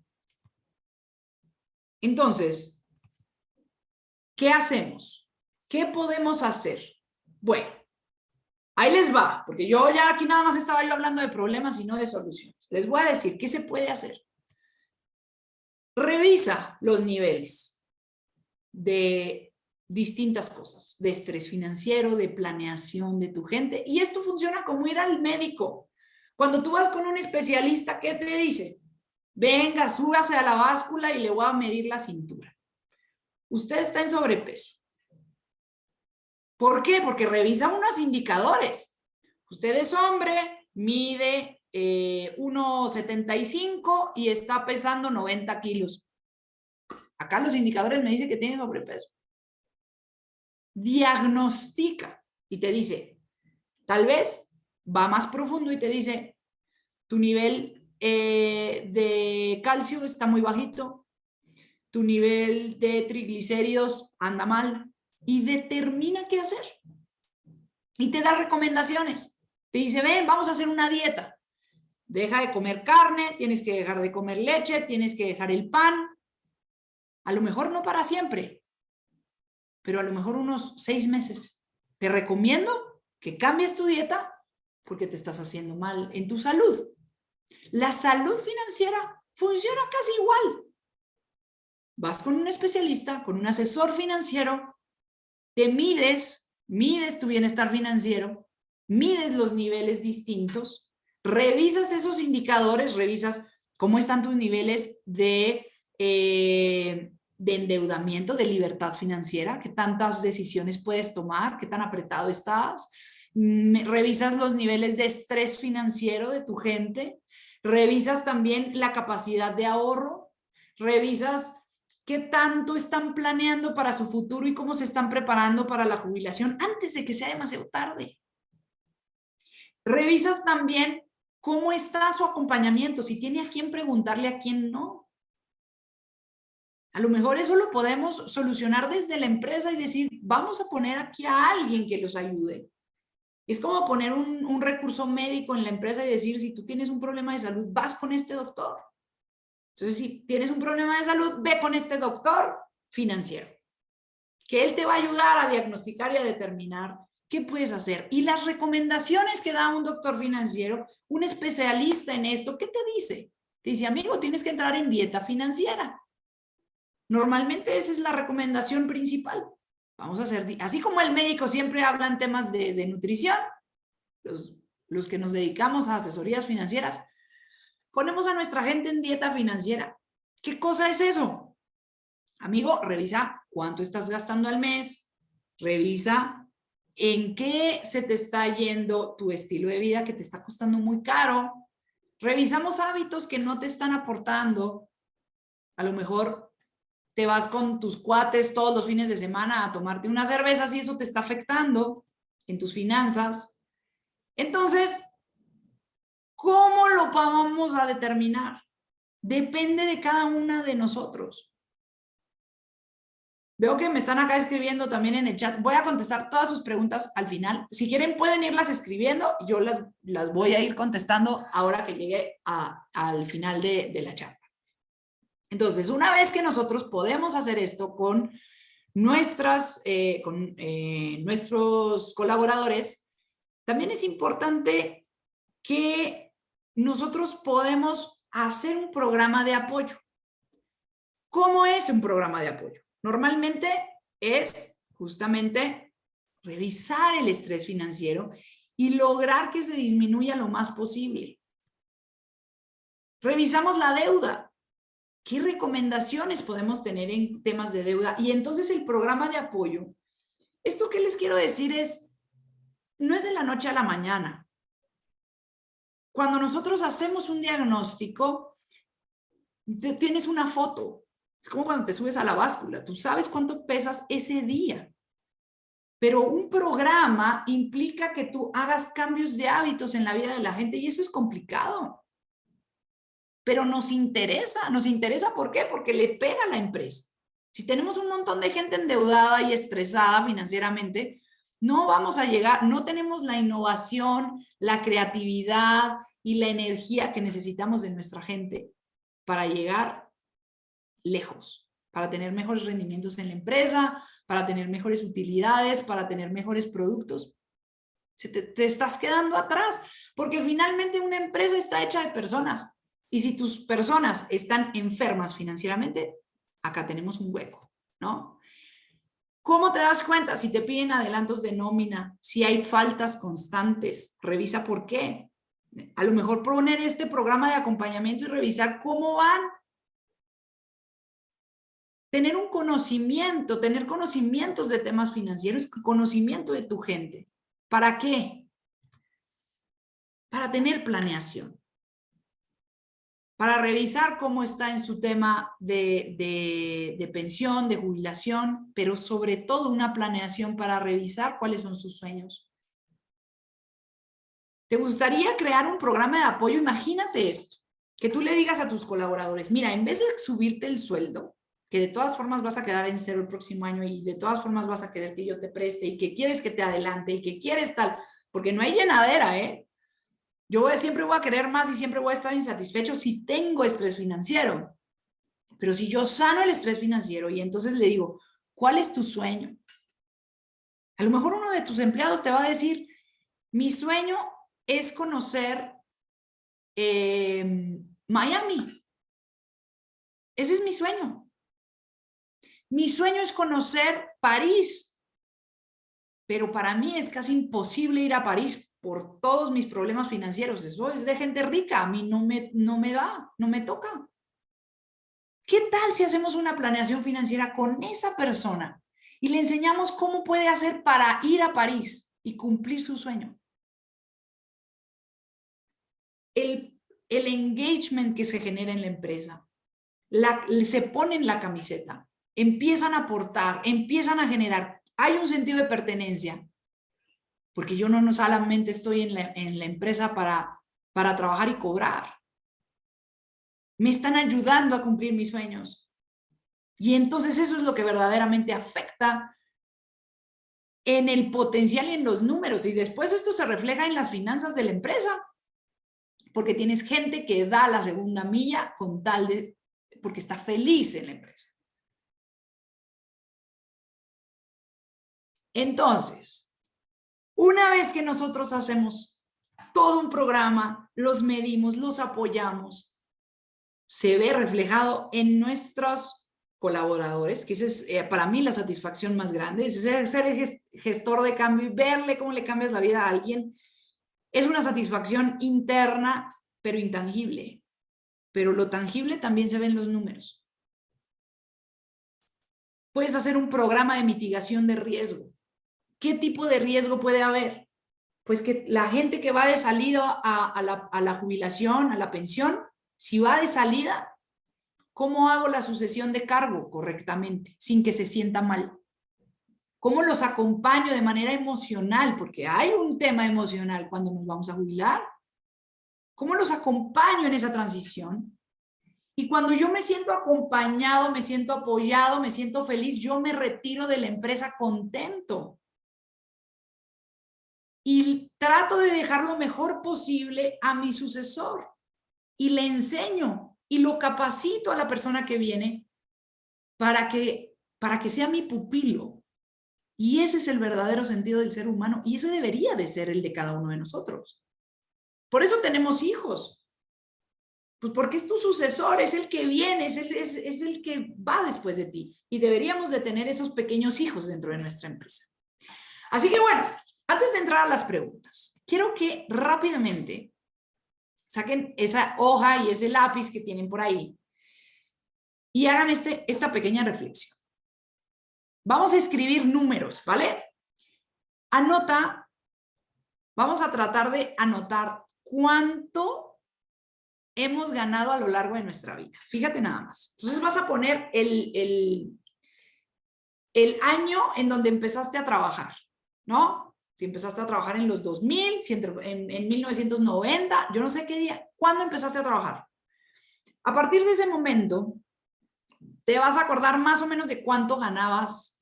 Speaker 1: Entonces, ¿qué hacemos? ¿Qué podemos hacer? Bueno, ahí les va, porque yo ya aquí nada más estaba yo hablando de problemas y no de soluciones. Les voy a decir qué se puede hacer. Revisa los niveles de distintas cosas, de estrés financiero, de planeación de tu gente. Y esto funciona como ir al médico. Cuando tú vas con un especialista, ¿qué te dice? Venga, súbase a la báscula y le voy a medir la cintura. Usted está en sobrepeso. ¿Por qué? Porque revisa unos indicadores. Usted es hombre, mide 1,75 y está pesando 90 kilos. Acá los indicadores me dicen que tiene sobrepeso. Diagnostica y te dice, tal vez va más profundo y te dice, tu nivel de calcio está muy bajito, tu nivel de triglicéridos anda mal y determina qué hacer. Y te da recomendaciones. Te dice, ven, vamos a hacer una dieta. Deja de comer carne, tienes que dejar de comer leche, tienes que dejar el pan. A lo mejor no para siempre, pero a lo mejor unos 6 meses. Te recomiendo que cambies tu dieta porque te estás haciendo mal en tu salud. La salud financiera funciona casi igual. Vas con un especialista, con un asesor financiero, te mides tu bienestar financiero, mides los niveles distintos, revisas esos indicadores, revisas cómo están tus niveles de endeudamiento, de libertad financiera, qué tantas decisiones puedes tomar, qué tan apretado estás, revisas los niveles de estrés financiero de tu gente, revisas también la capacidad de ahorro, revisas qué tanto están planeando para su futuro y cómo se están preparando para la jubilación antes de que sea demasiado tarde. Revisas también cómo está su acompañamiento, si tiene a quién preguntarle, a quién no. A lo mejor eso lo podemos solucionar desde la empresa y decir, vamos a poner aquí a alguien que los ayude. Es como poner un recurso médico en la empresa y decir, si tú tienes un problema de salud, vas con este doctor. Entonces, si tienes un problema de salud, ve con este doctor financiero, que él te va a ayudar a diagnosticar y a determinar qué puedes hacer. Y las recomendaciones que da un doctor financiero, un especialista en esto, ¿qué te dice? Te dice, amigo, tienes que entrar en dieta financiera. Normalmente esa es la recomendación principal. Vamos a hacer, así como el médico siempre habla en temas de nutrición, los que nos dedicamos a asesorías financieras, ponemos a nuestra gente en dieta financiera. ¿Qué cosa es eso? Amigo, revisa cuánto estás gastando al mes, revisa en qué se te está yendo tu estilo de vida que te está costando muy caro. Revisamos hábitos que no te están aportando. A lo mejor te vas con tus cuates todos los fines de semana a tomarte unas cervezas y eso te está afectando en tus finanzas. Entonces, ¿cómo lo vamos a determinar? Depende de cada una de nosotros. Veo que me están acá escribiendo también en el chat. Voy a contestar todas sus preguntas al final. Si quieren, pueden irlas escribiendo. Yo las voy a ir contestando ahora que llegue al final de la charla. Entonces, una vez que nosotros podemos hacer esto con nuestros colaboradores, también es importante que nosotros podemos hacer un programa de apoyo. ¿Cómo es un programa de apoyo? Normalmente es justamente revisar el estrés financiero y lograr que se disminuya lo más posible. Revisamos la deuda. ¿Qué recomendaciones podemos tener en temas de deuda? Y entonces el programa de apoyo, esto que les quiero decir no es de la noche a la mañana. Cuando nosotros hacemos un diagnóstico, tienes una foto. Es como cuando te subes a la báscula. Tú sabes cuánto pesas ese día. Pero un programa implica que tú hagas cambios de hábitos en la vida de la gente y eso es complicado. Pero nos interesa ¿por qué? Porque le pega a la empresa. Si tenemos un montón de gente endeudada y estresada financieramente, no vamos a llegar, no tenemos la innovación, la creatividad y la energía que necesitamos de nuestra gente para llegar lejos, para tener mejores rendimientos en la empresa, para tener mejores utilidades, para tener mejores productos. Te estás quedando atrás, porque finalmente una empresa está hecha de personas. Y si tus personas están enfermas financieramente, acá tenemos un hueco, ¿no? ¿Cómo te das cuenta? Si te piden adelantos de nómina, si hay faltas constantes, revisa por qué. A lo mejor poner este programa de acompañamiento y revisar cómo van. Tener un conocimiento, tener conocimientos de temas financieros, conocimiento de tu gente. ¿Para qué? Para tener planeación. Para revisar cómo está en su tema de pensión, de jubilación, pero sobre todo una planeación para revisar cuáles son sus sueños. ¿Te gustaría crear un programa de apoyo? Imagínate esto, que tú le digas a tus colaboradores, mira, en vez de subirte el sueldo, que de todas formas vas a quedar en cero el próximo año y de todas formas vas a querer que yo te preste y que quieres que te adelante y que quieres tal, porque no hay llenadera, ¿eh? Yo siempre voy a querer más y siempre voy a estar insatisfecho si tengo estrés financiero. Pero si yo sano el estrés financiero y entonces le digo, ¿cuál es tu sueño? A lo mejor uno de tus empleados te va a decir, mi sueño es conocer Miami. Ese es mi sueño. Mi sueño es conocer París, pero para mí es casi imposible ir a París por todos mis problemas financieros. Eso es de gente rica, a mí no me da, no me toca. ¿Qué tal si hacemos una planeación financiera con esa persona y le enseñamos cómo puede hacer para ir a París y cumplir su sueño? El engagement que se genera en la empresa, se ponen la camiseta, empiezan a aportar, empiezan a generar, hay un sentido de pertenencia, porque yo no solamente estoy en la empresa para trabajar y cobrar, me están ayudando a cumplir mis sueños. Y entonces eso es lo que verdaderamente afecta en el potencial y en los números. Y después esto se refleja en las finanzas de la empresa, porque tienes gente que da la segunda milla con tal de, porque está feliz en la empresa. Entonces, una vez que nosotros hacemos todo un programa, los medimos, los apoyamos, se ve reflejado en nuestros colaboradores, que esa es para mí la satisfacción más grande, es ser el gestor de cambio y verle cómo le cambias la vida a alguien. Es una satisfacción interna, pero intangible. Pero lo tangible también se ve en los números. Puedes hacer un programa de mitigación de riesgo. ¿Qué tipo de riesgo puede haber? Pues que la gente que va de salida a la jubilación, a la pensión, si va de salida, ¿cómo hago la sucesión de cargo correctamente, sin que se sienta mal? ¿Cómo los acompaño de manera emocional? Porque hay un tema emocional cuando nos vamos a jubilar. ¿Cómo los acompaño en esa transición? Y cuando yo me siento acompañado, me siento apoyado, me siento feliz, yo me retiro de la empresa contento. Y trato de dejar lo mejor posible a mi sucesor. Y le enseño y lo capacito a la persona que viene para que sea mi pupilo. Y ese es el verdadero sentido del ser humano. Y ese debería de ser el de cada uno de nosotros. Por eso tenemos hijos. Pues porque es tu sucesor, es el que viene, es el que va después de ti. Y deberíamos de tener esos pequeños hijos dentro de nuestra empresa. Así que bueno, antes de entrar a las preguntas, quiero que rápidamente saquen esa hoja y ese lápiz que tienen por ahí y hagan esta pequeña reflexión. Vamos a escribir números, ¿vale? Anota, vamos a tratar de anotar cuánto hemos ganado a lo largo de nuestra vida. Fíjate nada más. Entonces vas a poner el año en donde empezaste a trabajar, ¿no? Si empezaste a trabajar en los 2000, si en 1990, yo no sé qué día, ¿cuándo empezaste a trabajar? A partir de ese momento, te vas a acordar más o menos de cuánto ganabas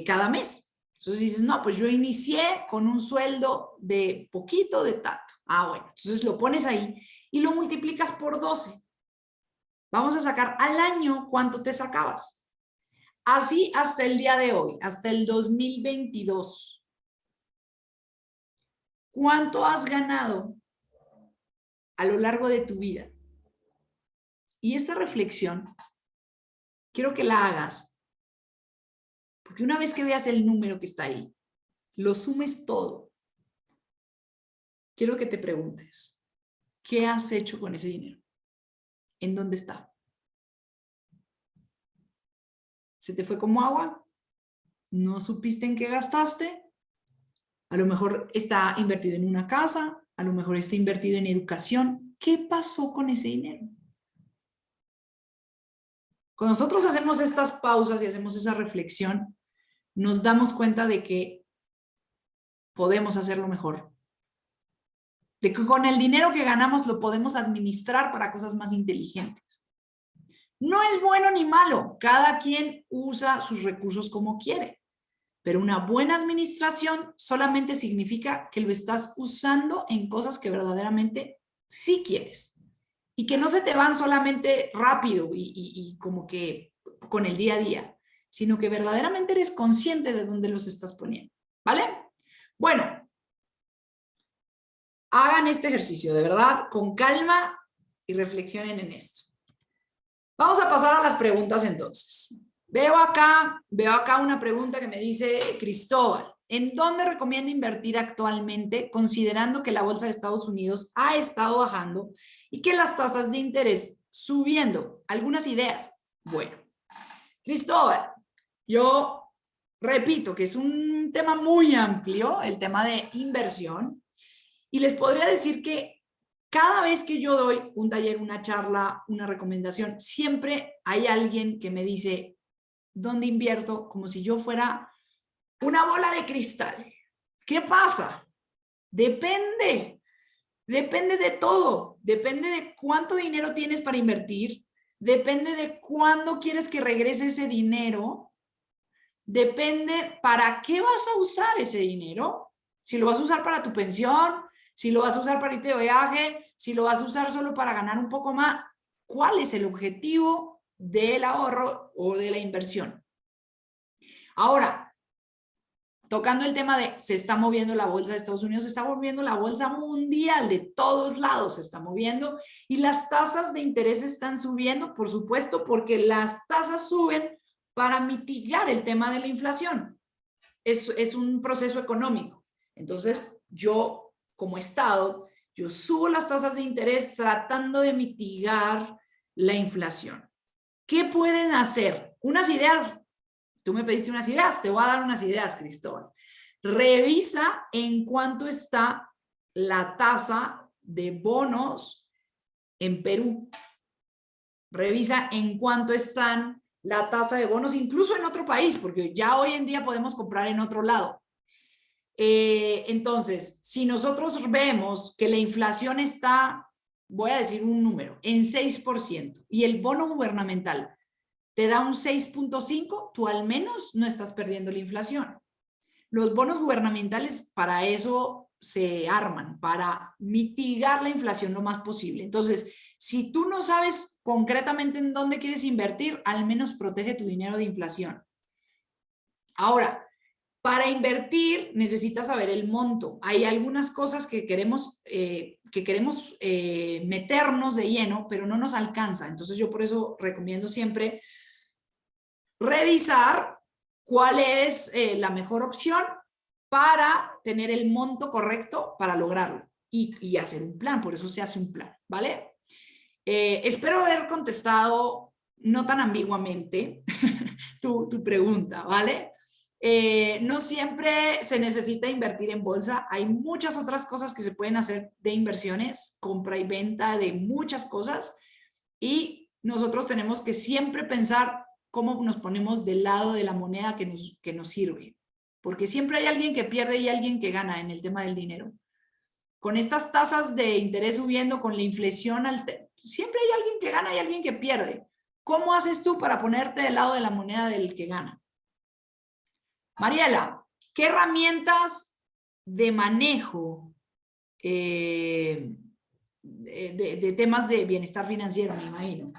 Speaker 1: cada mes. Entonces dices, no, pues yo inicié con un sueldo de poquito de tanto. Ah, bueno, entonces lo pones ahí y lo multiplicas por 12. Vamos a sacar al año cuánto te sacabas. Así hasta el día de hoy, hasta el 2022. ¿Cuánto has ganado a lo largo de tu vida? Y esta reflexión, quiero que la hagas, porque una vez que veas el número que está ahí, lo sumes todo. Quiero que te preguntes, ¿qué has hecho con ese dinero? ¿En dónde está? ¿Se te fue como agua? ¿No supiste en qué gastaste? A lo mejor está invertido en una casa, a lo mejor está invertido en educación. ¿Qué pasó con ese dinero? Cuando nosotros hacemos estas pausas y hacemos esa reflexión, nos damos cuenta de que podemos hacerlo mejor. De que con el dinero que ganamos lo podemos administrar para cosas más inteligentes. No es bueno ni malo, cada quien usa sus recursos como quiere, pero una buena administración solamente significa que lo estás usando en cosas que verdaderamente sí quieres y que no se te van solamente rápido y como que con el día a día, sino que verdaderamente eres consciente de dónde los estás poniendo, ¿vale? Bueno, Hagan este ejercicio, de verdad, con calma y reflexionen en esto. Vamos a pasar a las preguntas entonces. Veo acá una pregunta que me dice Cristóbal. ¿En dónde recomienda invertir actualmente, considerando que la bolsa de Estados Unidos ha estado bajando y que las tasas de interés subiendo? Algunas ideas. Bueno, Cristóbal, yo repito que es un tema muy amplio, el tema de inversión, y les podría decir que cada vez que yo doy un taller, una charla, una recomendación, siempre hay alguien que me dice, ¿dónde invierto? Como si yo fuera una bola de cristal. ¿Qué pasa? Depende de todo. Depende de cuánto dinero tienes para invertir. Depende de cuándo quieres que regrese ese dinero. Depende para qué vas a usar ese dinero. Si lo vas a usar para tu pensión, si lo vas a usar para irte de viaje, si lo vas a usar solo para ganar un poco más. ¿Cuál es el objetivo del ahorro o de la inversión? Ahora, tocando el tema de se está moviendo la bolsa de Estados Unidos, se está moviendo la bolsa mundial, de todos lados se está moviendo y las tasas de interés están subiendo, por supuesto, porque las tasas suben para mitigar el tema de la inflación. Es un proceso económico. Entonces, yo como Estado, yo subo las tasas de interés tratando de mitigar la inflación. ¿Qué pueden hacer? Unas ideas. Tú me pediste unas ideas, te voy a dar unas ideas, Cristóbal. Revisa en cuánto está la tasa de bonos en Perú. Revisa en cuánto están la tasa de bonos, incluso en otro país, porque ya hoy en día podemos comprar en otro lado. Entonces, si nosotros vemos que la inflación está, voy a decir un número, en 6% y el bono gubernamental te da un 6.5, tú al menos no estás perdiendo la inflación. Los bonos gubernamentales para eso se arman, para mitigar la inflación lo más posible. Entonces, si tú no sabes concretamente en dónde quieres invertir, al menos protege tu dinero de inflación. Ahora, para invertir necesitas saber el monto. Hay algunas cosas que queremos meternos de lleno, pero no nos alcanza. Entonces yo por eso recomiendo siempre revisar cuál es la mejor opción para tener el monto correcto para lograrlo y hacer un plan. Por eso se hace un plan, ¿vale? Espero haber contestado no tan ambiguamente tu pregunta, ¿vale? No siempre se necesita invertir en bolsa. Hay muchas otras cosas que se pueden hacer de inversiones, compra y venta de muchas cosas. Y nosotros tenemos que siempre pensar cómo nos ponemos del lado de la moneda que nos sirve. Porque siempre hay alguien que pierde y alguien que gana en el tema del dinero. Con estas tasas de interés subiendo, con la inflación, siempre hay alguien que gana y alguien que pierde. ¿Cómo haces tú para ponerte del lado de la moneda del que gana? Mariela, ¿qué herramientas de manejo de temas de bienestar financiero, me imagino?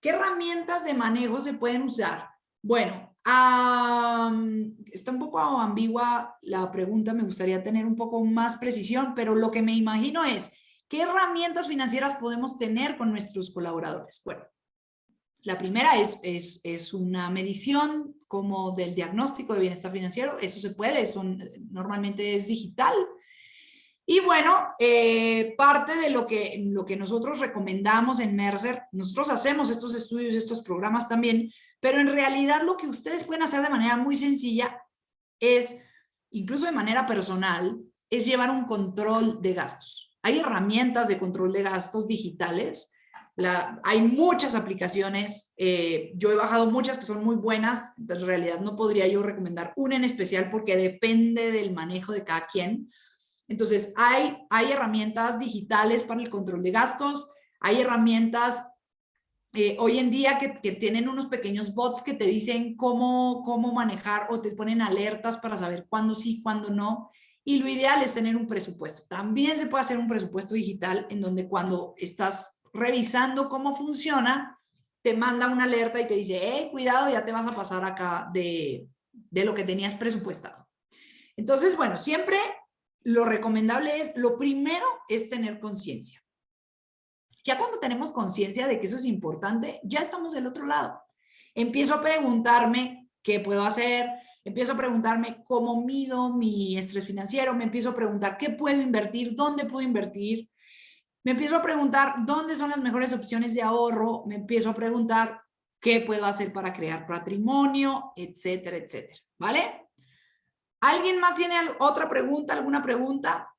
Speaker 1: ¿Qué herramientas de manejo se pueden usar? Bueno, está un poco ambigua la pregunta, me gustaría tener un poco más precisión, pero lo que me imagino es, ¿qué herramientas financieras podemos tener con nuestros colaboradores? Bueno, la primera es una medición como del diagnóstico de bienestar financiero. Eso se puede, normalmente es digital. Y bueno, parte de lo que nosotros recomendamos en Mercer, nosotros hacemos estos estudios, estos programas también, pero en realidad lo que ustedes pueden hacer de manera muy sencilla es, incluso de manera personal, es llevar un control de gastos. Hay herramientas de control de gastos digitales. Hay muchas aplicaciones, yo he bajado muchas que son muy buenas, en realidad no podría yo recomendar una en especial porque depende del manejo de cada quien. Entonces hay herramientas digitales para el control de gastos, hay herramientas hoy en día que tienen unos pequeños bots que te dicen cómo manejar o te ponen alertas para saber cuándo sí, cuándo no. Y lo ideal es tener un presupuesto. También se puede hacer un presupuesto digital en donde cuando estás revisando cómo funciona, te manda una alerta y te dice, hey, cuidado, ya te vas a pasar acá de lo que tenías presupuestado. Entonces, bueno, siempre lo recomendable es, lo primero es tener conciencia. Ya cuando tenemos conciencia de que eso es importante, ya estamos del otro lado. Empiezo a preguntarme qué puedo hacer, empiezo a preguntarme cómo mido mi estrés financiero, me empiezo a preguntar qué puedo invertir, dónde puedo invertir, me empiezo a preguntar dónde son las mejores opciones de ahorro, me empiezo a preguntar qué puedo hacer para crear patrimonio, etcétera, etcétera. ¿Vale? ¿Alguien más tiene otra pregunta, alguna pregunta?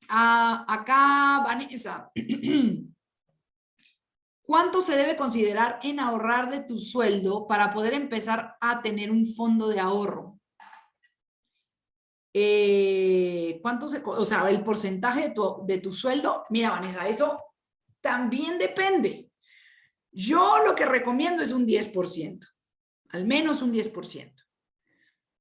Speaker 1: Acá, Vanessa. ¿Cuánto se debe considerar en ahorrar de tu sueldo para poder empezar a tener un fondo de ahorro? O sea, el porcentaje de tu sueldo. Mira, Vanessa, eso también depende. Yo lo que recomiendo es un 10%, al menos un 10%.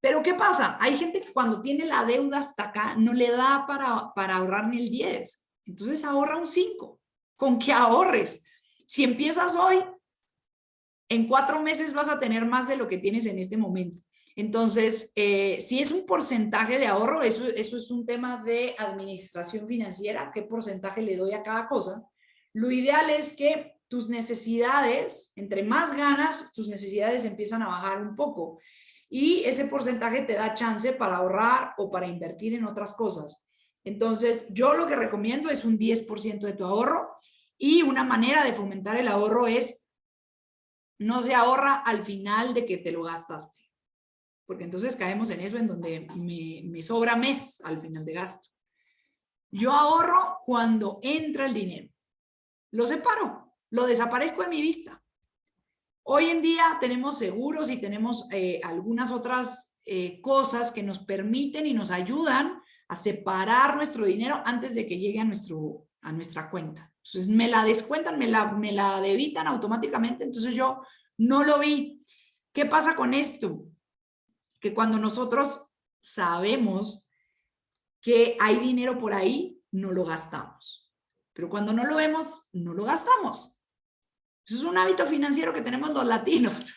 Speaker 1: Pero ¿qué pasa? Hay gente que cuando tiene la deuda hasta acá no le da para ahorrar ni el 10. Entonces ahorra un 5. ¿Con qué ahorres? Si empiezas hoy, en 4 meses vas a tener más de lo que tienes en este momento. Entonces, si es un porcentaje de ahorro, eso es un tema de administración financiera, qué porcentaje le doy a cada cosa. Lo ideal es que tus necesidades, entre más ganas, tus necesidades empiezan a bajar un poco. Y ese porcentaje te da chance para ahorrar o para invertir en otras cosas. Entonces, yo lo que recomiendo es un 10% de tu ahorro, y una manera de fomentar el ahorro es no se ahorra al final de que te lo gastaste, porque entonces caemos en eso en donde me sobra mes al final de gasto. Yo ahorro cuando entra el dinero, lo separo, lo desaparezco de mi vista. Hoy en día tenemos seguros y tenemos algunas otras cosas que nos permiten y nos ayudan a separar nuestro dinero antes de que llegue a nuestra cuenta. Entonces me la descuentan, me la debitan automáticamente, entonces yo no lo vi. ¿Qué pasa con esto? Que cuando nosotros sabemos que hay dinero por ahí, no lo gastamos. Pero cuando no lo vemos, no lo gastamos. Eso es un hábito financiero que tenemos los latinos.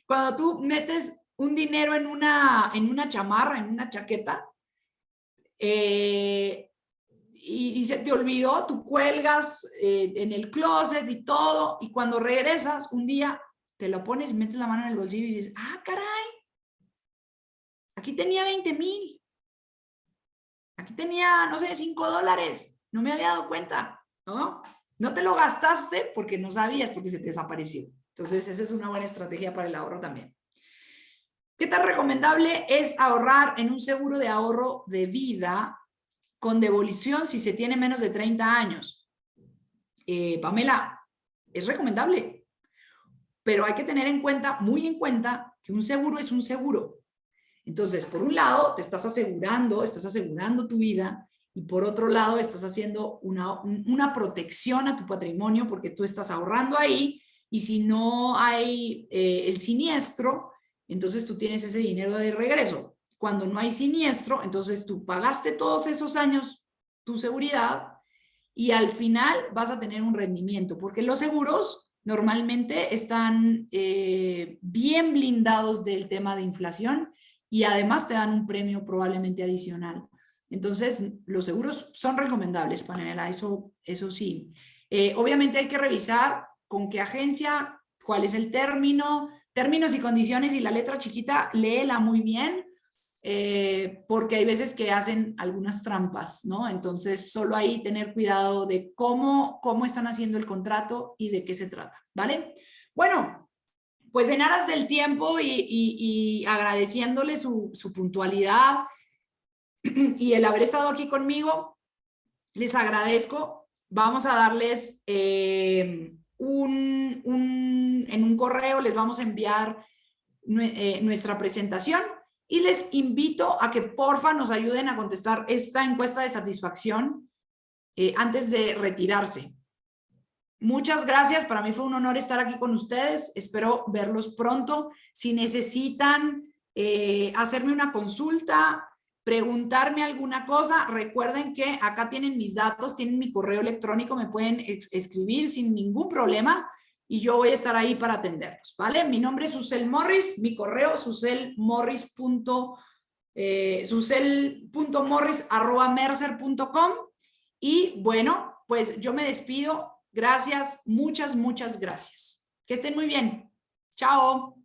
Speaker 1: Cuando tú metes un dinero en una chamarra, en una chaqueta, y se te olvidó, tú cuelgas en el closet y todo, y cuando regresas un día, te lo pones y metes la mano en el bolsillo y dices, ah, caray, aquí tenía 20,000, aquí tenía, no sé, $5, no me había dado cuenta, ¿no? No te lo gastaste porque no sabías, porque se te desapareció. Entonces, esa es una buena estrategia para el ahorro también. ¿Qué tan recomendable es ahorrar en un seguro de ahorro de vida con devolución si se tiene menos de 30 años? Pamela, es recomendable, pero hay que tener en cuenta, muy en cuenta, que un seguro es un seguro. Entonces, por un lado, te estás asegurando tu vida, y por otro lado, estás haciendo una protección a tu patrimonio porque tú estás ahorrando ahí, y si no hay el siniestro, entonces tú tienes ese dinero de regreso. Cuando no hay siniestro, entonces tú pagaste todos esos años tu seguridad y al final vas a tener un rendimiento, porque los seguros normalmente están bien blindados del tema de inflación y además te dan un premio probablemente adicional. Entonces, los seguros son recomendables, Pamela, eso sí. Obviamente hay que revisar con qué agencia, cuál es el términos y condiciones, y la letra chiquita, léela muy bien, porque hay veces que hacen algunas trampas, ¿no? Entonces, solo ahí tener cuidado de cómo están haciendo el contrato y de qué se trata, ¿vale? Bueno, pues en aras del tiempo y agradeciéndole su puntualidad y el haber estado aquí conmigo, les agradezco. Vamos a darles en un correo, les vamos a enviar nuestra presentación, y les invito a que porfa nos ayuden a contestar esta encuesta de satisfacción antes de retirarse. Muchas gracias, para mí fue un honor estar aquí con ustedes, espero verlos pronto. Si necesitan hacerme una consulta, preguntarme alguna cosa, recuerden que acá tienen mis datos, tienen mi correo electrónico, me pueden escribir sin ningún problema y yo voy a estar ahí para atenderlos, ¿vale? Mi nombre es Susel Morris, mi correo suselmorris.com. susel.morris@mercer.com. Y bueno, pues yo me despido. Gracias, muchas gracias. Que estén muy bien. Chao.